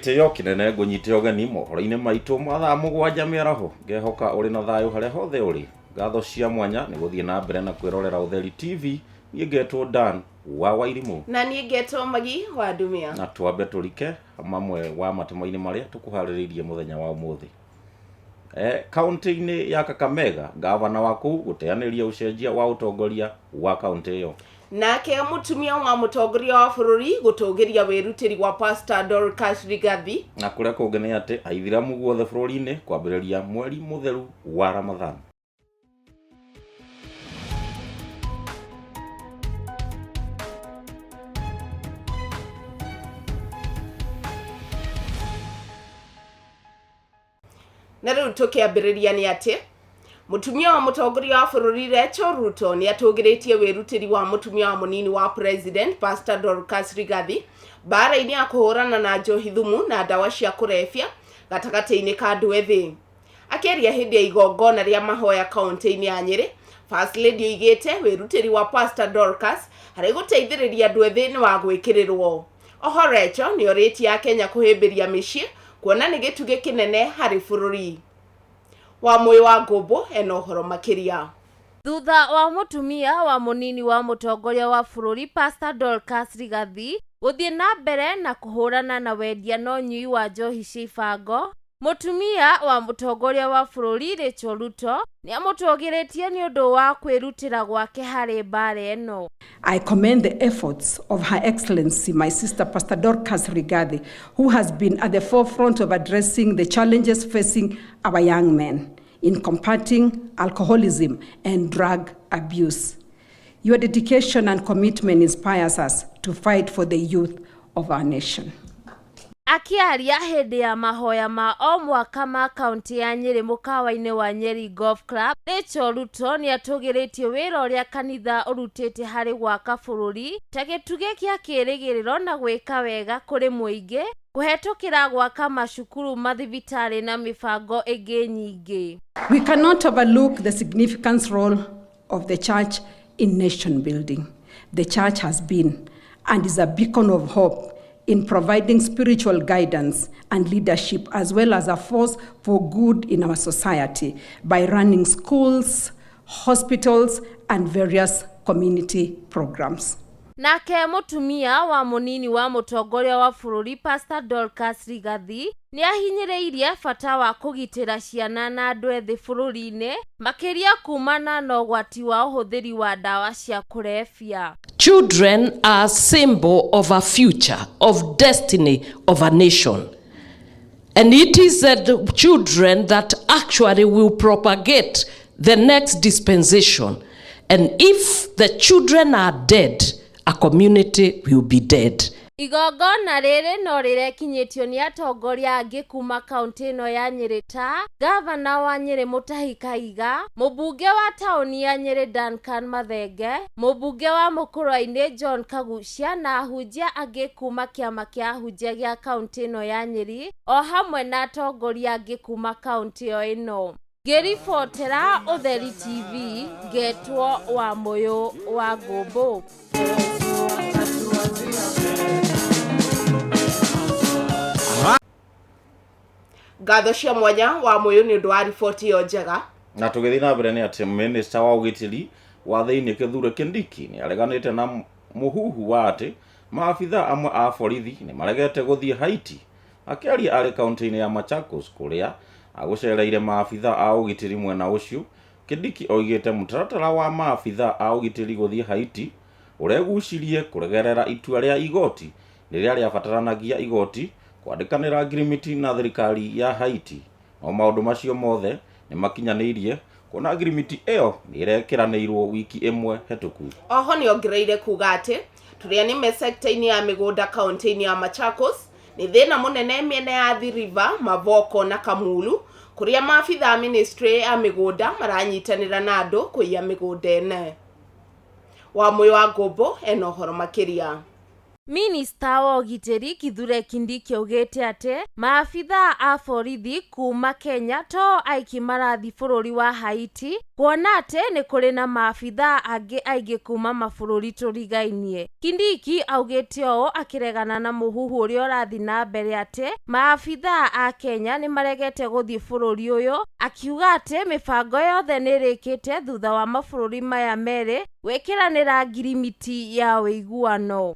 gitio kinene ngunyite ogeni mohoro-ini maitu mathaa mugwanja mĩaraho ngehoka uri na thayu haria hothe uri ngatho cia mwanya ni guthie na mbere na kwirorera Utheri TV nie ngetwo Dan wa Wairimu na nie ngetwo Magi wa Dumia na twambe turike mamwe wa matemo-ini maria tukuhariririe muthenya wa umuthi. Kaunti-ini ya Kakamega gavana wa kuu guteaniria ucenjia wa utongoria wa kaunti iyo. Nake mutumia wa mutongoria wa bururi gutugiria wirutiri wa Pastor Dorcas Rigathi na kuria kungene ati aithiramu guothe bururi-ini kwambiriria mweri mutheru wa Ramadhan. Na riu tukiambiriria ni ati mutumia wa mutongoria wa bururi Rachel Ruto ni atugiritie wirutiri wa mutumia wa munini wa president Pastor Dorcas Rigathi bara-ini ya kuhurana na njohi thumu na dawa cia kurefia gatagati-ini ka andu ethi. Akeria hindi ya igongona ria mahoya kaunti-ini ya Nyeri, First Lady oigite wirutiri wa Pastor Dorcas hari guteithiriria andu ethi ni wa gwikirirwo. Oho Rachel ni oritie Kenya kuhimbiria micii kuona ni gituge kinene hari bururi wa moyo wa Ngombo eno horo makiria. Thutha wa mutumia wa munini wa mutongoria wa bururi Pastor Dorcas Rigathi guthie na mbere na kuhurana na wendia no nyui wa njohi cia ibango, mutumia wa mutongoria wa bururi Rachel Ruto ni amutogiritie ni undu wa kwirutira gwake hari mbara eno. I commend the efforts of Her Excellency, my sister Pastor Dorcas Rigathi, who has been at the forefront of addressing the challenges facing our young men in combating alcoholism and drug abuse. Your dedication and commitment inspires us to fight for the youth of our nation. Akiaria hindi ya mahoya ma o mwaka ma kaunti ya Nyeri mukawa-ini wa Nyeri Golf Club, Rachel Ruto ni atugiritie wira uria kanitha urutite hari gwaka bururi ta gituge kia kirigiriro na gwika wega kuri muingi kuhetukira gwaka macukuru, mathibitari na mibango ingi nyingi. We cannot overlook the significant role of the church in nation building. The church has been and is a beacon of hope in providing spiritual guidance and leadership, as well as a force for good in our society by running schools, hospitals, and various community programs. Nake mutumia wa munini wa mutongoria wa bururi Pastor Dorcas Rigathi ni ahinyiriirie bata wa kugitira ciana na andu ethi bururi-ini makiria kumana na ugwati wa uhuthiri wa dawa cia kurefia. Children are a symbol of a future, of destiny of a nation. And it is the children that actually will propagate the next dispensation. And if the children are dead, a community will be dead. Igongona riri no rirekinyitio ni atongoria angi kuma kaunti ino ya Nyeri ta gavana wa Nyeri Mutahi Kahiga, mubunge wa tauni ya Nyeri Duncan Mathenge, mubunge wa Mukurwa-ini John Kagucia na ahunjia angi kuma kiama kia ahunjia gia kaunti ino ya Nyeri, o hamwe na atongoria angi kuma kaunti ino. Ngiribotera Utheri TV, ngetwo wa moyo wa Ngombo. Ngatho cia mwanya wa moyo ni undu wa riboti yo njega. Na tugithi na mbere ni ati minister wa ugitiri wa thiini Kithure Kindiki ni areganite na muhuhu wa ati maafitha amwe a borithi ni maregete guthie Haiti. Akiaria ari kaunti-ini ya Machakos kuria agucereire maafitha a ugitiri mwena ucio, Kindiki oigite mutaratara wa maafitha a ugitiri guthie Haiti uregucirie kuregerera itua ria igoti riria riabataranagia igoti kwandikanira agreement na thirikari ya Haiti. No maundu macio mothe ni makinyanirie kuona agreement iyo ni irekiranirwo wiki imwe hetuku. Oho ni ongereire kuga ati turia ni sector-ini ya migunda kaunti-ini ya Machakos ni thina munene miena ya Athi River, Mavoko na Kamulu kuria maafitha ministry ya migunda maranyitanira na andu kuiya migunda ene. Wa moyo wa Ngombo eno horo makiria. Minista wa ũgitĩri Kithure Kindiki augĩte atĩ maabitha a borithi kuma Kenya to aiki marathi bũrũri wa Haiti, kuona atĩ nĩ kũrĩ na maabitha angĩ aingĩ kuma mabũrũri tũrigainie. Kindiki augĩte ũũ akĩregana na mũhuhu ũrĩa ũrathi na mbere atĩ maabitha a Kenya nĩ maregete gũthiĩ bũrũri ũyũ, akiuga atĩ mĩbango yothe nĩ ĩrĩkĩte thutha wa mabũrũri maya merĩ gwĩkĩranĩra ngirimiti ya ũiguano.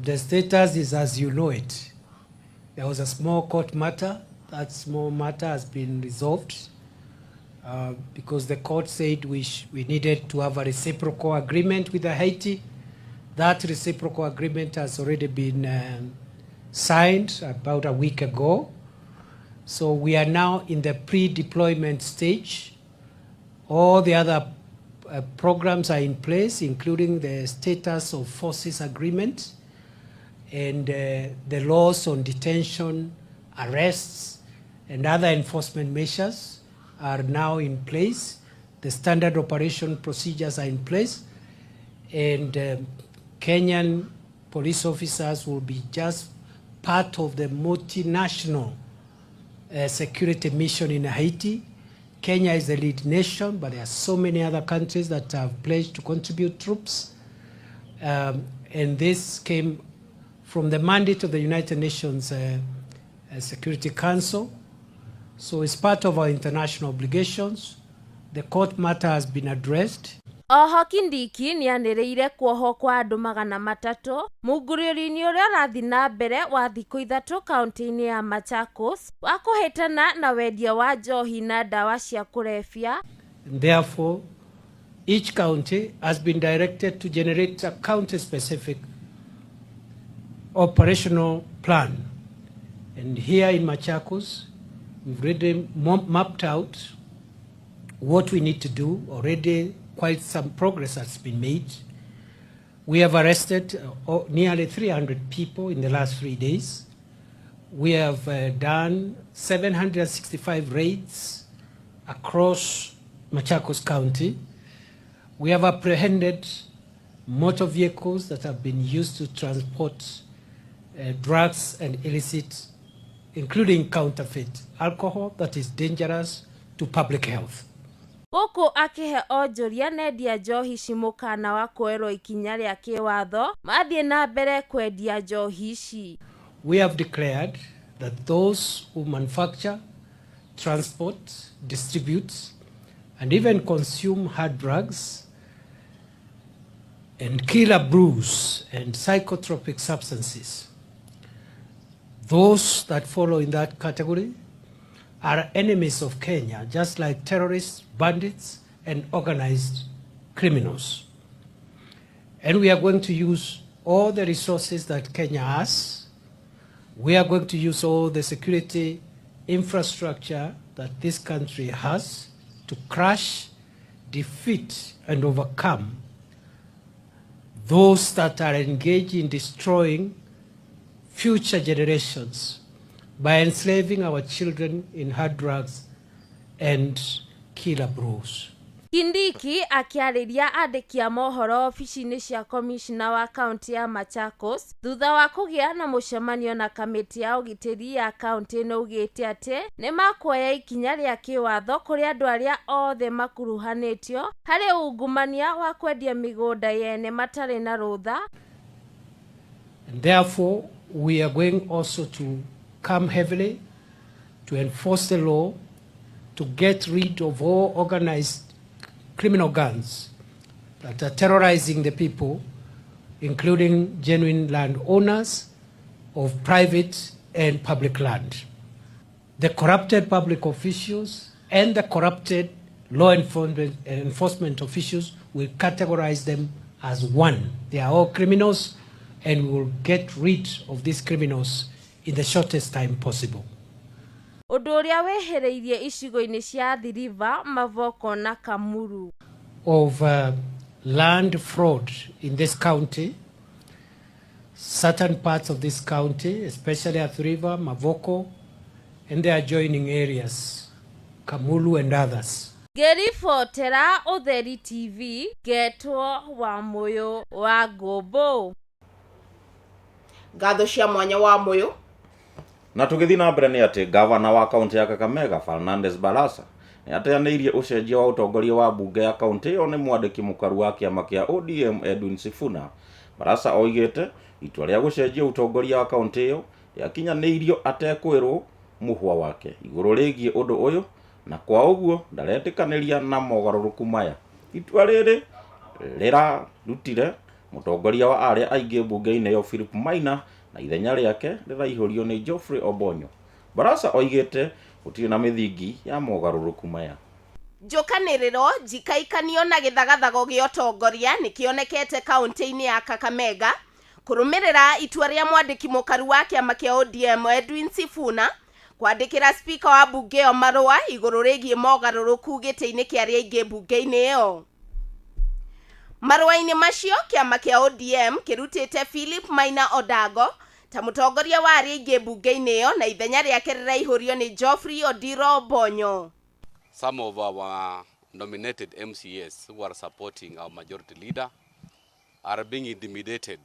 The status is as you know it. There was a small court matter. That small matter has been resolved because the court said we needed to have a reciprocal agreement with Haiti. That reciprocal agreement has already been signed about a week ago. So we are now in the pre-deployment stage. All the other programs are in place, including the status of forces agreement and the laws on detention, arrests, and other enforcement measures are now in place. The standard operation procedures are in place, and Kenyan police officers will be just part of the multinational security mission in Haiti. Kenya is the lead nation, but there are so many other countries that have pledged to contribute troops. And this came from the mandate of the United Nations Security Council. So it's part of our international obligations. The court matter has been addressed. Oho Kindiki nĩanĩrĩire kuoho kwa andũ 300 mũngũrĩri-inĩ ũrĩa ũrathi na mbere wa thikũ 3 kaunti-inĩ ya Machakos wa kũhĩtana na wendia wa njohi na ndawa cia kũrebia. Therefore, each county has been directed to generate a county-specific operational plan. And here in Machakos, we've already mapped out what we need to do. Already quite some progress has been made. We have arrested nearly 300 people in the last 3 days. We have done 765 raids across Machakos County. We have apprehended motor vehicles that have been used to transport drugs and illicit, including counterfeit alcohol that is dangerous to public health. Gũkũ akĩhe onjoria nendia njohi cimũkana wa kuoerwo ikinya rĩa kĩwatho mathiĩ na mbere kwendia njohi ici. We have declared that those who manufacture, transport, distribute, and even consume hard drugs and killer brews and psychotropic substances, those that follow in that category are enemies of Kenya, just like terrorists, bandits, and organized criminals. And we are going to use all the resources that Kenya has. We are going to use all the security infrastructure that this country has to crush, defeat, and overcome those that are engaged in destroying future generations by enslaving our children in hard drugs and killer brews. Kindiki akiarĩria andĩki a mohoro ofici-inĩ cia komishina wa kaunti ya Machakos thutha wa kũgĩa na mũcemanio na kamĩtĩ ya ũgitĩri ya kaunti ĩno augĩte atĩ nĩ makuoya ikinya rĩa kĩwatho kũrĩ andũ arĩa othe makuruhanĩtio harĩ ungumania wa kwendia mĩgũnda yene matarĩ na rũtha. And therefore, we are going also to come heavily to enforce the law, to get rid of all organized criminal gangs that are terrorizing the people, including genuine landowners of private and public land. The corrupted public officials and the corrupted law enforcement officials, will categorize them as one. They are all criminals, and we will get rid of these criminals in the shortest time possible. Ũndũ ũrĩa wehereirie icigo-inĩ cia Athi River, Mavoko na Kamuru. Of land fraud in this county, certain parts of this county, especially Athi River, Mavoko, and the adjoining areas, Kamulu and others. Ngĩribotera Ũtheri TV, Getwo wa Moyo wa Ngũmbũ. ngatho cia mwanya wa moyo. Na tugithi na mbere ni ati gavana wa kaunti ya Kakamega Fernandes Barasa ni ateanĩirie ũcenjia wa ũtongoria wa bunge ya kaunti ĩyo nĩ mwandĩki mũkaru wa kĩama kĩa ODM Edwin Sifuna. Barasa oigĩte itua rĩa gũcenjia ũtongoria wa kaunti ĩyo rĩakinyanĩirio atekwĩrwo mũhwa wake igũrũ rĩgiĩ ũndũ ũyũ, na kwa ũguo ndaretĩkanĩria na mogarũrũku maya. Itua rĩrĩ rĩrarutire mũtongoria wa arĩa aingĩ bunge-inĩ ĩyo Philip Maina na ithenya rĩake rĩraihũrio nĩ Geoffrey Obonyo. Barasa oigĩte gũtirĩ na mĩthingi ya mogarũrũku maya. Njũkanĩrĩro njikaikanio na gĩthagathago gĩa ũtongoria nĩkĩonekete kaunti-inĩ ya Kakamega kũrũmĩrĩra itua rĩa mwandĩki mũkaru wa kĩama kĩa ODM Edwin Sifuna kwandĩkĩra spika wa bunge ĩyo marũa igũrũ rĩgiĩ mogarũrũku gĩtĩ-inĩ kĩa arĩa aingĩ bunge-inĩ ĩyo. Marũa-inĩ macio kĩama kĩa ODM kĩrutĩte Philip Maina Odago ta mũtongoria wa arĩa aingĩ bunge-inĩ ĩyo na ithenya rĩake rĩraihũrio nĩ Geoffrey Obonyo. Some of our nominated MCAs who are supporting our majority leader are being intimidated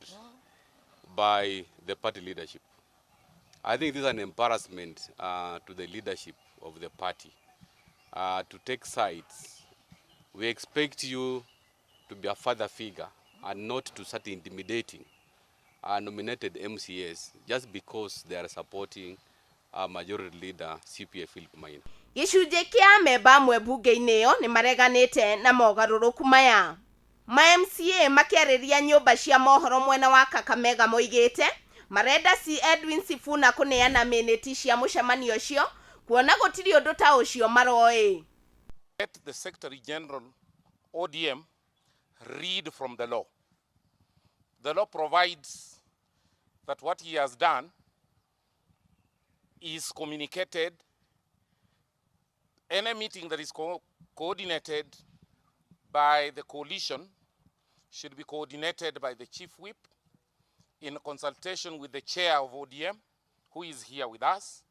by the party leadership. I think this is an embarrassment to the leadership of the party to take sides. We expect you to be a father figure and not to start intimidating our nominated MCAs just because they are supporting our majority leader CPA Philip Maina. Gĩcunjĩ kĩa memba amwe bunge-inĩ ĩyo nĩ mareganĩte na mogarũrũku maya. Ma-MCA makĩarĩria nyũmba cia mohoro mwena wa Kakamega moigĩte marenda si Edwin Sifuna kũneana minĩti cia mũcemanio ũcio kuona gũtirĩ ũndũ ta ũcio maroĩ. Let the Secretary General ODM read from the law. The law provides that what he has done is communicated. Any meeting that is coordinated by the coalition should be coordinated by the Chief Whip in consultation with the chair of ODM, who is here with us.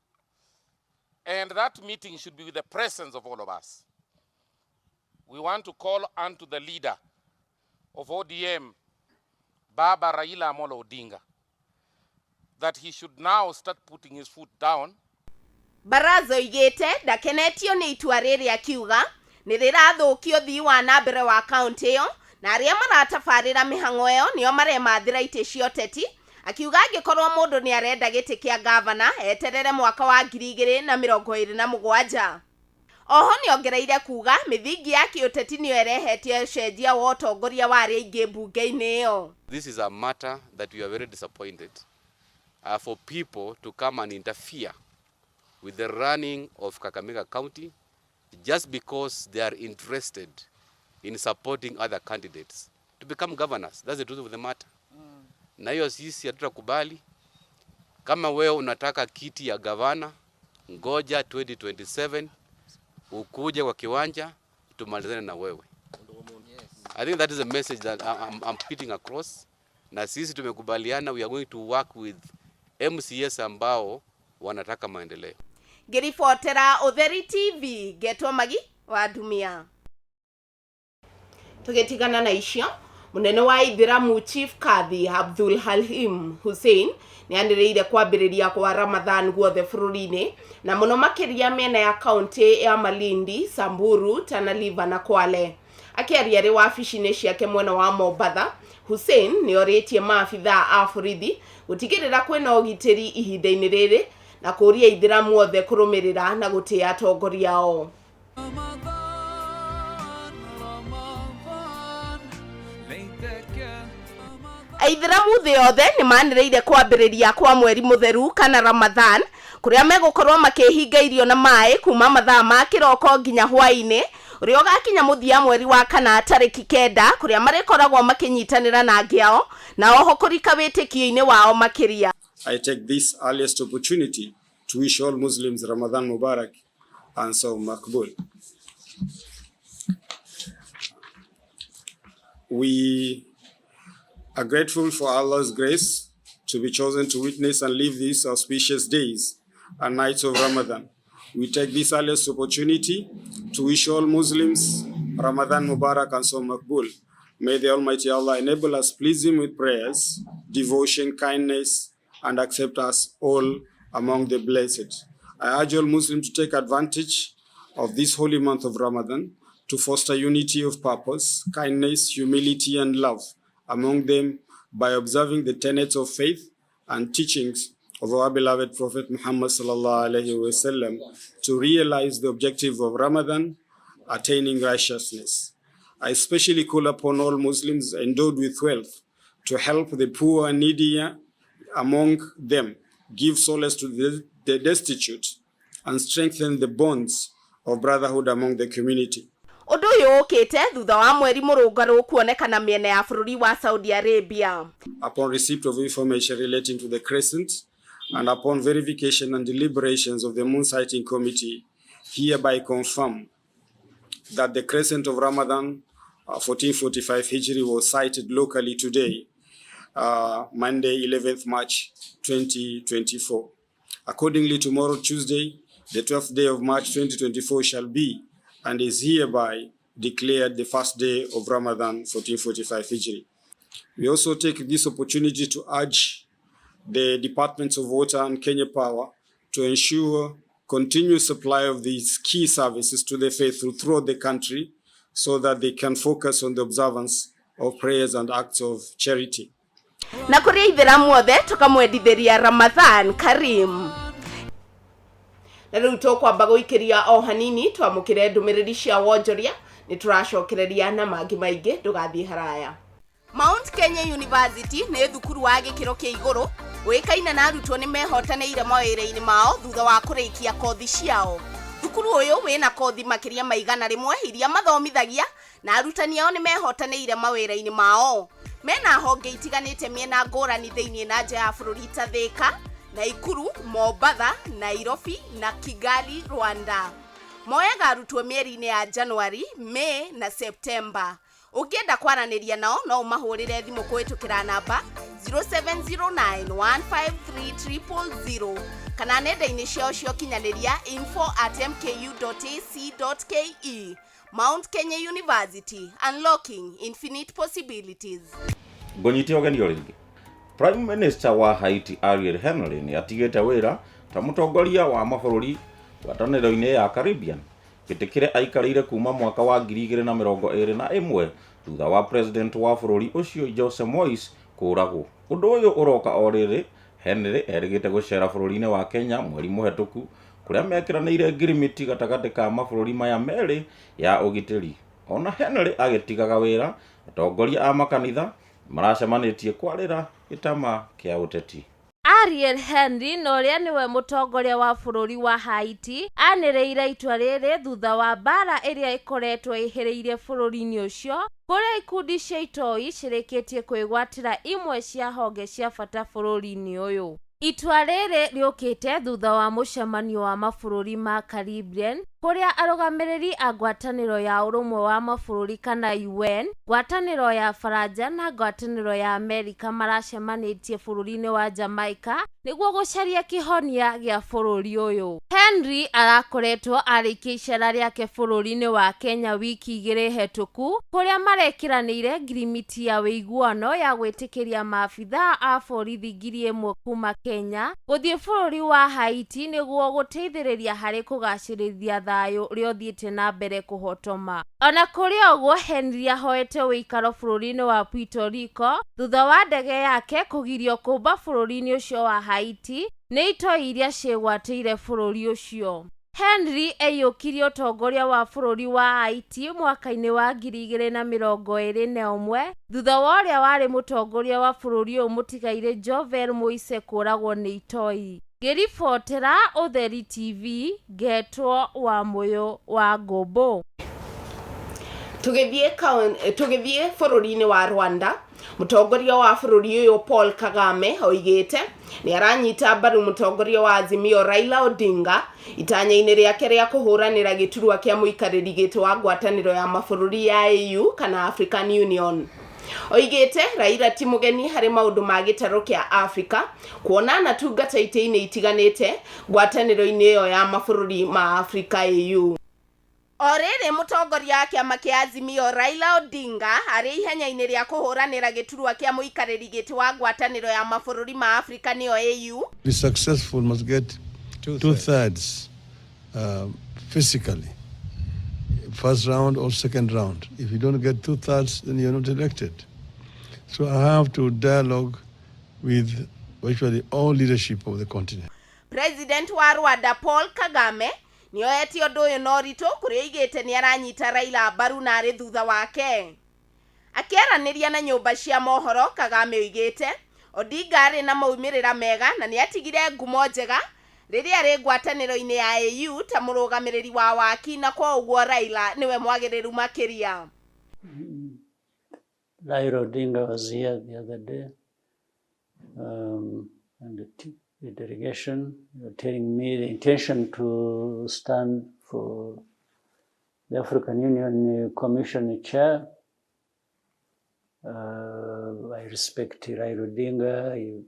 And that meeting should be with the presence of all of us. We want to call unto the leader of ODM, Baba Raila Amolo Odinga, that he should now start putting his foot down. Baraza oigĩte ndakenetio nĩ itua rĩrĩ akiuga nĩ rĩrathũkia ũthii wa na mbere wa kaunti ĩyo na arĩa maratabarĩra mĩhang'o ĩyo nĩo maremathĩra itĩ cia ũteti, akiuga angĩkorwo mũndũ nĩ arenda gĩtĩ kĩa gavana eterere mwaka wa 2027. Oho nĩongereire kuga mĩthingi ya kĩũteti nĩyo ĩrehetie ũcenjia wa ũtongoria wa arĩa aingĩ bunge-inĩ ĩyo. This is a matter that we are very disappointed for people to come and interfere with the running of Kakamega County just because they are interested in supporting other candidates to become governors. That's the truth of the matter. Na hiyo sisi hatutakubali. Kama wewe unataka kiti ya gavana, ngoja 2027 ukuje kwa kiwanja tumalizane na wewe. I think that is a message that I'm putting across. Na sisi tumekubaliana we are going to work with MCS ambao wanataka maendeleo. Ngĩribotera Ũtheri TV Getwo Magi wa Dumia. Tũgĩtigana na icio, mũnene wa Ithĩramu Chief Kadhi Abdul Halim Hussein nĩ anĩrĩire kwambĩrĩria kwa Ramadhan guothe bũrũri-inĩ na mũno makĩria mĩena ya kaunti ya Malindi, Samburu, Tana River na Kwale. Akĩaria arĩ wabici-inĩ ciake mwena wa Mombatha, Hussein nĩ orĩtie maabithaa a borithi gũtigĩrĩra kwĩna ũgitĩri ihinda-inĩ rĩrĩ na kũria Ithĩramu othe kũrũmĩrĩra na gũtĩa atongoria ao. Aithĩramu thĩ yothe nĩ manĩrĩire kwambĩrĩria kwa mweri mũtheru kana Ramadhan kũrĩa megũkorwo makĩhinga irio na maĩ kuma mathaa ma kĩroko nginya hwaĩ-inĩ ũrĩa ũgakinya mũthia mweri wa kana tarĩki 9 kũrĩa marĩkoragwo makĩnyitanĩra na angĩ ao na oho kũrika wĩtĩkio-inĩ wao makĩria. I take this earliest opportunity to wish all Muslims Ramadan Mubarak and Sawm Makbul. We are grateful for Allah's grace to be chosen to witness and live these auspicious days and nights of Ramadan. We take this earliest opportunity to wish all Muslims Ramadan Mubarak and Sawm Makbul. May the Almighty Allah enable us, please Him with prayers, devotion, kindness, and accept us all among the blessed. I urge all Muslims to take advantage of this holy month of Ramadan to foster unity of purpose, kindness, humility, and love among them by observing the tenets of faith and teachings of our beloved Prophet Muhammad sallallahu alaihi wasallam to realize the objective of Ramadan, attaining righteousness. I especially call upon all Muslims endowed with wealth to help the poor and needy among them, give solace to the destitute, and strengthen the bonds of brotherhood among the community. Undu uyu ukite thutha wa mweri murungaru kuonekana miena ya bururi wa Saudi Arabia. Upon receipt of information relating to the crescent and upon verification and deliberations of the moon sighting committee, hereby confirm that the crescent of Ramadan 1445 Hijri was sighted locally today, Monday 11th March 2024. Accordingly, tomorrow Tuesday, the 12th day of March 2024 shall be and is hereby declared the first day of Ramadan 1445 Hijri. We also take this opportunity to urge the Departments of Water and Kenya Power to ensure continuous supply of these key services to the faithful throughout the country so that they can focus on the observance of prayers and acts of charity. Na kuri ithiramu othe tukamwendithĩria Ramadhan Karim. Na rĩu tũkwamba gũikĩria o hanini twamũkĩre ndũmĩrĩri cia wonjoria nĩ tũracokereria na mangĩ maingĩ ndũgathiĩ haraya. Mount Kenya University nĩ thukuru wa gĩkĩro kĩa igũrũ ũĩkaine na arutwo nĩ mehotanĩire mawĩra-inĩ mao thutha wa kũrĩkia kothi ciao. Thukuru ũyũ wĩna kothi makĩria ma 100 iria mathomithagia na arutani ao nĩ mehotanĩire mawĩra-inĩ mao. Mena honge itiganĩte mĩena ngũrani thĩinĩ na nja ya bũrũri ta Thika, Naikuru, Mombasa, Nairobi na Kigali, Rwanda. Moyaga arutwo mĩeri-inĩ ya January, May na September. Ũngĩenda kwaranĩria nao no ũmahũrĩre thimũ kũhĩtũkĩra namba 0709153000 kana nenda-inĩ ciao cia ũkinyanĩria info@mku.ac.ke. Mount Kenya University, unlocking infinite possibilities. Ngonyite ogeni oringi. Prime Minister wa Haiti Ariel Henry ni atigĩte wĩra ta mũtongoria wa mabũrũri ngwatanĩro-inĩ ya Caribbean gĩtĩkĩre aikarĩire kuma mwaka wa 2021 thutha wa president wa bũrũri ũcio Jose Moise kũragwo. Ũndũ ũyũ ũroka o rĩrĩ Henry erĩgĩte gũcera bũrũri-inĩ wa Kenya mweri mũhetũku kũrĩa mekiranĩire ngirimiti gatagatĩ ka mabũrũri maya merĩ ya ũgitĩri. Ona Henry agĩtigaga wĩra, atongoria a makanitha maracemanĩtie kwarĩra gĩtama kĩa ũteti. Ariel Henry na ũrĩa nĩwe mũtongoria wa bũrũri wa Haiti anĩrĩire itua rĩrĩ thutha wa mbara ĩrĩa ĩkoretwo ĩhĩrĩirie bũrũri-inĩ ũcio kũrĩa ikundi cia itoi cirĩkĩtie kwĩgwatĩra imwe cia honge cia bata bũrũri-inĩ ũyũ. Itua rĩrĩ rĩũkĩte thutha wa mũcemanio wa mabũrũri ma Caribbean kũrĩa arũgamĩrĩri a ngwatanĩro ya ũrũmwe wa mabũrũri kana UN, ngwatanĩro ya Faranja na ngwatanĩro ya Amerika maracemanĩtie bũrũri-inĩ wa Jamaica nĩguo gũcaria kĩhonia gĩa bũrũri ũyũ. Henry arakoretwo arĩkia icera rĩake bũrũri-inĩ wa Kenya wiki 2 hetũku kũrĩa marekiranĩire ngirimiti ya wĩiguano ya gwĩtĩkĩria maabithaa a borithi 1,000 kuma Kenya gũthiĩ bũrũri wa Haiti nĩguo gũteithĩrĩria harĩ kũgacĩrithia thayũ ũrĩa ũthiĩte na mbere kũhotoma. Ona kũrĩ ũguo Henry ahoete wĩikaro bũrũri-inĩ wa Puerto Rico thutha wa ndege yake kũgirio kũmba bũrũri-inĩ ũcio wa Haiti nĩ itoi iria ciĩgwatĩire bũrũri ũcio. Henry eiyũkirie ũtongoria wa bũrũri wa Haiti mwaka-inĩ wa 2021 thutha wa ũrĩa warĩ mũtongoria wa bũrũri ũyũ mũtigaire Jovenel Moise kũragwo nĩ itoi. Ngĩribotera Ũtheri TV, Ngetwo wa Mũyũ wa Ngũmbũ. Tũgĩthiĩ bũrũri-inĩ wa Rwanda, mũtongoria wa bũrũri ũyũ Paul Kagame oigĩte nĩ aranyita mbaru mũtongoria wa Azimio Raila Odinga itanya-inĩ rĩake rĩa kũhũranĩra gĩturwa kĩa mũikarĩri gĩtĩ wa ngwatanĩro ya mabũrũri ya AU kana African Union. Oigĩte Raila ti mũgeni harĩ maũndũ ma gĩtarũ kĩa Africa kuona anatungata itĩ-inĩ itiganĩte ngwatanĩro-inĩ ĩyo ya mabũrũri ma Africa AU. Orere mutongoria wa kiama kia Azimio Raila Odinga ari ihenya-ini ria kuhuranira giturwa kia muikariri giti wa ngwataniro ya mabũrũri ma Afrika niyo AU. Be successful must get two-thirds physically, first round or second round. If you don't get two-thirds, then you're not elected. So I have to dialogue with virtually all leadership of the continent. President wa Rwanda Paul Kagame nioyeti undu uyu no ritu kuria igite ni aranyita Raila mbaru na ari thutha wake. Akiaraniria na nyumba cia mohoro, Kagame oigite Odinga ari na maumirira mega na ni atigire ngumo njega riria ari ngwataniro-ini ya AU ta murugamiriri wa waki, na kwa uguo Raila niwe mwagiriru makiria. Raila Odinga was here the other day, and the delegation telling me the intention to stand for the African Union Commission chair. I respect Raila Odinga.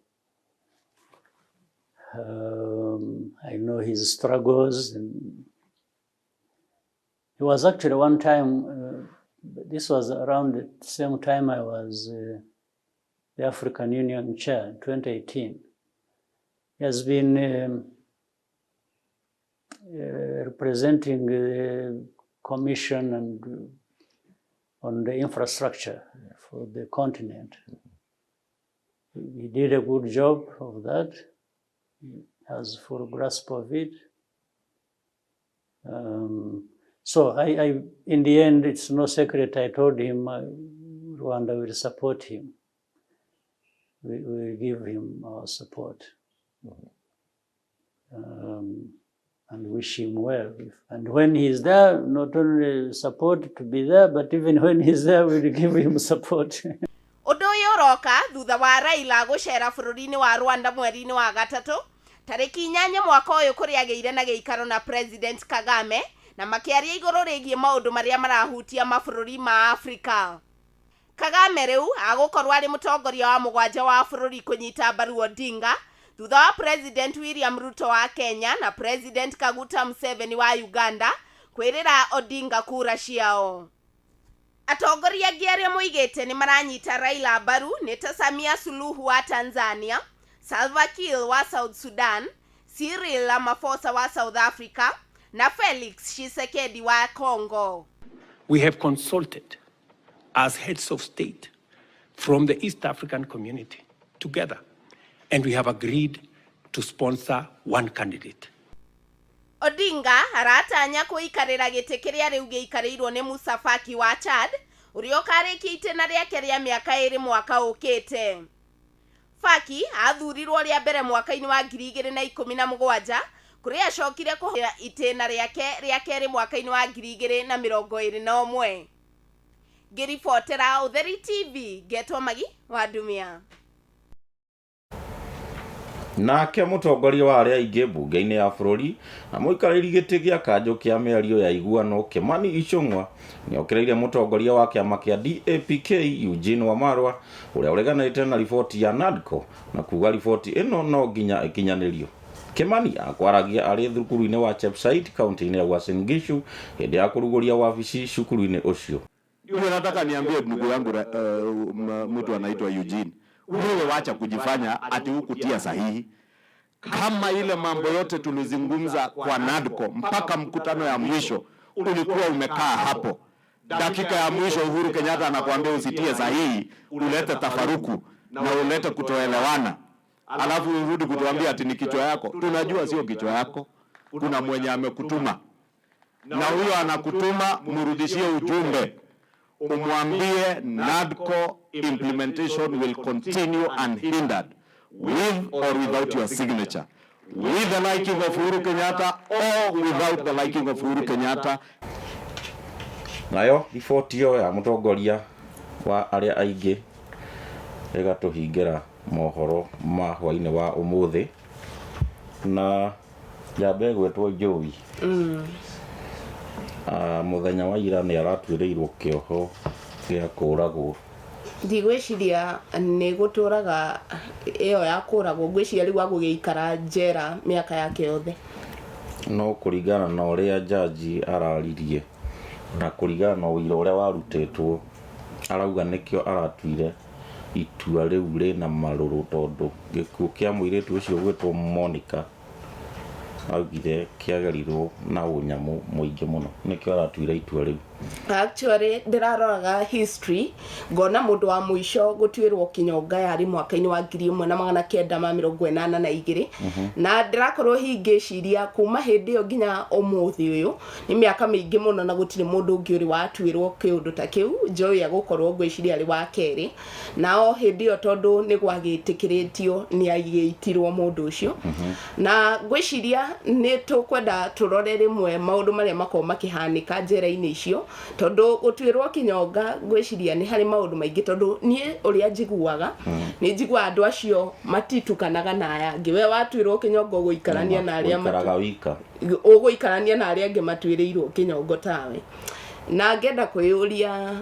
I know his struggles. And he was actually one time, this was around the same time I was the African Union chair, 2018. He has been representing the Commission and on the infrastructure for the continent. He did a good job of that. He has full grasp of it. So I, in the end, it's no secret, I told him Rwanda will support him. We will give him our support. And wish him well. And when he's there, not only support to be there, but even when he's there, we'll give him support. Undu uyu uroka thutha wa Raila gucera bururi-ini wa Rwanda mweri-ini wa gatatu tariki 8 mwaka uyu kuria ageire na giikaro na President Kagame na makiaria iguru rigie maundu maria marahutia mabũrũri ma Afrika. Kagame riu agukorwo ari mutongoria wa mugwanja wa bururi kunyita mbaru Odinga thutha wa President William Ruto wa Kenya na President Kaguta Museveni wa Uganda kwirira Odinga kura ciao. Atongoria angĩ arĩa moigĩte ni maranyita Raila mbaru ni ta Samia Suluhu wa Tanzania, Salva Kiir wa South Sudan, Cyril Ramaphosa wa South Africa na Felix Tshisekedi wa Congo. We have consulted as heads of state from the East African community together, and we have agreed to sponsor one candidate. Odinga aratanya kuikarira giti kiria riu giikarirwo ni Musa Faki wa Chad uria ukarikia itena riake ria miaka 2 mwaka ukite. Faki athurirwo ria mbere mwaka-ini wa 2017 kuria acokire kuhira itena riake ria keri mwaka-ini wa 2021. Ngiribotera Utheri TV, Getwo Magi wa Dumia. Nake mutongoria wa aria aingi mbunge-ini ya bururi na muikariri giti gia kanjo kia miario ya iguano Kimani Ichung'wa ni okireire mutongoria wa kiama kia DAPK Eugene Wamalwa uria ureganite na riboti ya NADCO na kuga riboti ino no nginya ikinyanirio. Kimani akwaragia ari thukuru-ini wa Chepsait kaunti-ini ya Uasin Gishu hindi ya kuruguria wabici cukuru-ini ucio. Ndio nataka niambie ndugu yangu mtu anaitwa Eugene, wewe wacha kujifanya ati hukutia sahihi. Kama ile mambo yote tulizungumza kwa NADCO mpaka mkutano ya mwisho ulikuwa umekaa hapo, dakika ya mwisho Uhuru Kenyatta anakuambia usitie sahihi, ulete tafaruku na ulete kutoelewana, alafu urudi kutuambia ati ni kichwa yako. Tunajua sio kichwa yako, kuna mwenye amekutuma, na huyo anakutuma mrudishie ujumbe, umwambie NADCO implementation will continue unhindered with or without your signature, with the liking of Uhuru Kenyatta or without the liking of Uhuru Kenyatta. Nayo riboti yo ya mutongoria wa aria aingi igatuhingira mohoro ma hwaine wa umuthi na jambe gwetwo Joey. Muthenya wa ira ni aratuireirwo kioho gia kuragwo. Ndigwiciria ni guturaga iyo ya kuragwo, ngwiciria riu agugiikara njera miaka yake yothe. No kuringana na uria jaji araririe na kũringana na ũira ũrĩa warutĩtwo arauga nĩkĩo aratuire itua rĩu rĩna marũrũ tondũ gĩkuũ kĩa mũirĩtu ũcio gwĩtwo Monica augire kĩagerirwo na ũnyamũ mũingĩ mũno nĩkĩo aratuire itua rĩu. Actually ndĩraroraga history ngona mũndũ wa mũico gũtuĩrwo kinyonga yarĩ mwaka-inĩ wa 1982 na ndĩrakorwo hingĩciria kuma hĩndĩ ĩyo nginya ũmũthĩ ũyũ nĩ mĩaka mĩingĩ mũno na gũtirĩ mũndũ ũngĩ ũrĩ watuĩrwo kĩũndũ ta kĩu. Joey agũkorwo ngwĩciria arĩ wa kerĩ na o hĩndĩ ĩyo tondũ nĩ gwagĩtĩkĩrĩtio nĩ agĩitirwo mũndũ ũcio na ngwĩciria nĩ tũkwenda tũrore rĩmwe maũndũ marĩa makorwo makĩhanĩka njera-inĩ icio tondu gutuirwo kinyonga ngwiciria ni hari maundu maingi tondu nie uria njiguaga ni njigua andu acio matitukanaga na aya angi we watuirwo kinyongo guikarania na aria uguikarania na aria angi matuirirwo kinyongo tawe na ngenda kwiyuria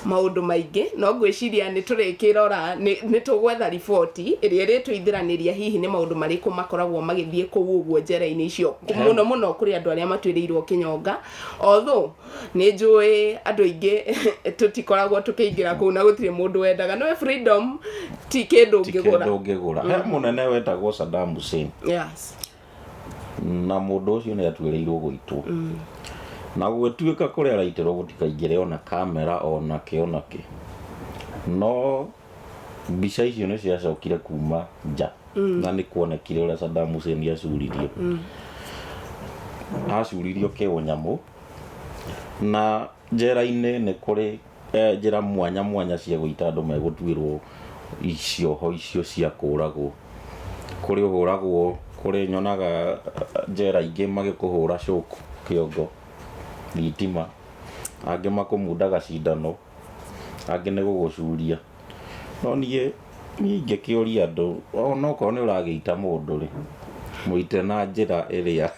maundu maingi no ngwiciria ni turikirora ni tugwetha riboti iria ritwithiraniria hihi ni maundu mariku makoragwo magithie kuu uguo njera-ini icio muno muno kuri andu aria matuirirwo kinyonga although ni njui andu aingi tutikoragwo tukiingira kuu na gutire mundu wendaga no freedom ti kindu ngigura he munene wetagwo Saddam Hussein yes na mundu ucio ni atuirirwo guitwo na gũtuĩka kũrĩa araitirwo gũtikaingĩre ona kamera ona kĩ no mbica icio nĩ ciacokire kuma nja na nĩ kuonekire ũrĩa Saddam Hussein acuririo kĩũnyamũ na njera-inĩ nĩ kũrĩ njĩra mwanya mwanya cia gũita andũ megũtuĩrwo icioho icio cia kũragwo kũrĩ ũhũragwo kũrĩ nyonaga njera ingĩ magĩkũhũra cũku kĩongo thitima angĩ makũmundaga cindano angĩ nĩ gũgũcuria no niĩ ingĩkĩũria andũ onokorwo nĩ ũragĩita mũndũ rĩ mũite na njĩra ĩrĩa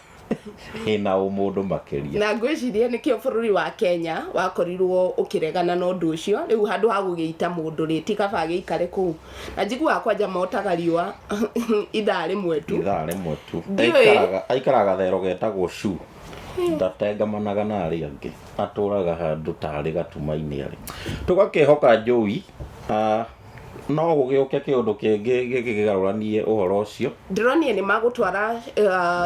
ĩna ũmũndũ makĩria na ngwĩciria nĩkĩo bũrũri wa Kenya wakorirwo ũkĩregana na ũndũ ũcio rĩu handũ ha gũgĩita mũndũ rĩ ti kaba gĩikare kũu na njiguaga kwanja motaga riũa ithaa rĩmwe tu aikaraga thero getagwo Shu ndatengamanaga na arĩa angĩ atũraga handũ tarĩ gatuma-inĩ arĩ tũgakĩhoka Joey no gũgĩũke kĩũndũ kĩngĩ gĩkĩgarũranie ũhoro ũcio ndĩronie nĩ magũtwara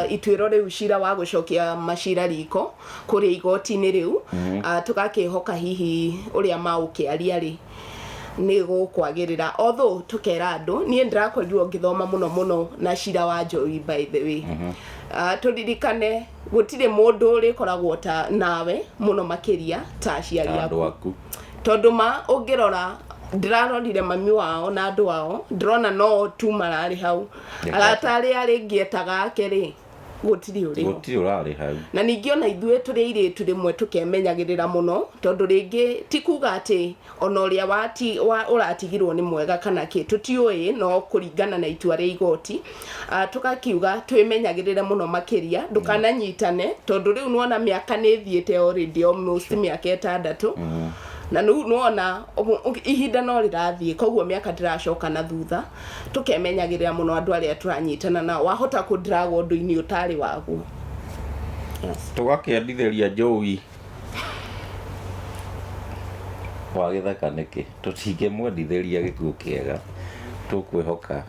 ituĩro rĩu cira wa gũcokia macira riko kũrĩa igoti-inĩ rĩu tũgakĩhoka hihi ũrĩa maũkĩaria rĩ nĩ gũkwagĩrĩra although tukera andũ niĩ ndĩrakorirwo ngĩthoma mũno na cira wa Joey by the way turirikane gũtirĩ mũndũ ũrĩkoragwo ta nawe mũno makĩria ta aciari aku tondũ ũngĩrora ndĩrarorire mami wao na andũ wao ndĩrona no tu mararĩ hau aratari arĩ ngĩetaga ake rĩ gũtirĩ ũrarĩ hau na ningĩ ona ithuĩ tũrĩ airĩtu rĩmwe tũkemenyagĩrĩra mũno tondũ rĩngĩ ti kuga atĩ ona ũrĩa ũratigirwo nĩ mwega kana kĩ tũtiũĩ no kũringana na itua rĩa igoti tũgakiuga twĩmenyagĩrĩre mũno makĩria ndũkananyitane tondũ rĩu nuona mĩaka nĩ thiĩte already almost mĩaka 6 na nuona ihinda no rĩrathiĩ koguo mĩaka ndĩracoka na thutha tũkemenyagĩrĩra mũno andũ arĩa tũranyitana nao wahota kũndraga ũndũ-inĩ ũtarĩ waguo tũgakĩendithĩria Joey wa gĩthaka nĩkĩ tũtingĩmwendithĩria gĩkuũ kĩega tũkwĩhoka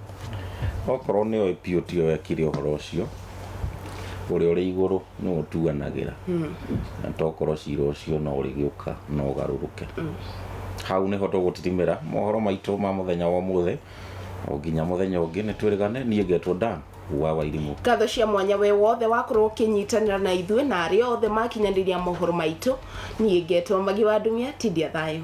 okorwo nĩ oĩ piũ ti wekire ũhoro ũcio ũrĩa ũrĩ igũrũ nĩ ũtuanagĩra na tokorwo cira ũcio no ũrĩgĩũka no ũgarũrũke hau nĩho tũgũtitimĩra mohoro maitũ ma mũthenya wa ũmũthĩ o nginya mũthenya ũngĩ nĩ twĩrĩgane niĩ ngetwo Dan wa Wairimũ ngatho cia mwanya we wothe wakorwo ũkĩnyitanĩra na ithuĩ na arĩa othe makinyanĩria mohoro maitũ niĩ ngetwo Magi wa Ndumia tindia thayũ.